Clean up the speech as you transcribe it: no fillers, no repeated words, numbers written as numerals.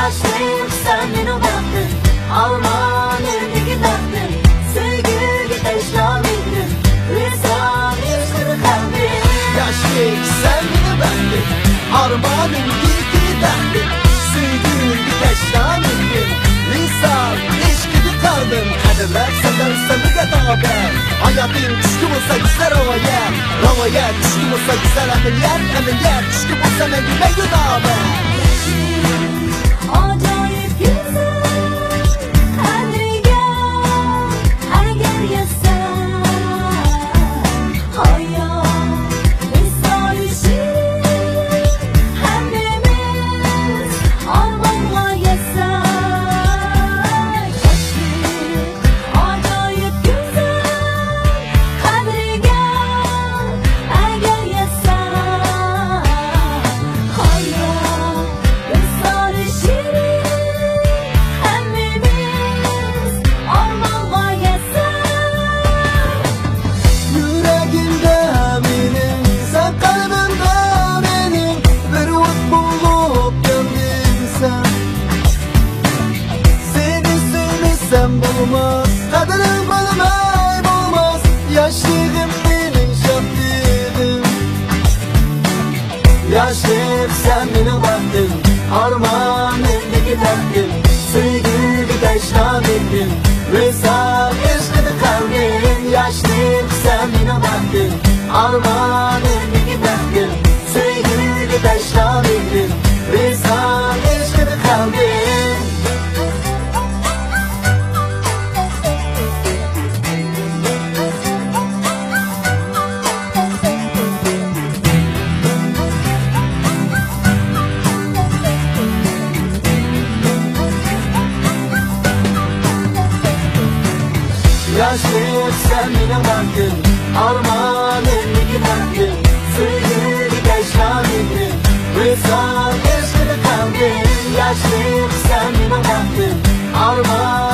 Yaşlıyım sen beni baktın, Alman elindeki taktın. Sevgi teşlamindin, lisan işleri kalbin. Yaşlıyım sen beni bendin, Alman elindeki taktın. Sevgi teşlamindin, lisan işleri kaldın. Kaderler senden sevgi taber. Hayatın düşkü olsa güzel havaya, havaya düşkü olsa güzel ameliyat düşkü olsa ne güle güdaber. Acayip güzel, kadri gel, eğer yasan. Hayat, misali şirin, hemimiz armağanla yasak. Acayip güzel, kadri gel, eğer yasan. Hayat, misali şirin, hemimiz armağanla yasak. Yüreğimde benim, sen kalbimde benim. Bir umut bulup geldin sen. Seni sevmesem bulmaz, kaderim bilmem olmaz. Yaşlıyım benim şaftıyım. Yaşlıyım sen beni baktın, Armağan eldeki taktın. Sevgi teşlamindin, Rıza eşkidi kalbin. Yaşlıyım sen beni baktın, Armağan eldeki taktın. Sevgi teşlamindin, Rıza eşkidi kalbin. Yaşlıyım sen beni baktın, Armağan elindeki taktın. Sevgi teşlamindin, Rıza eşkidi kalbin. Yaşlıyım sen beni baktın, Armağan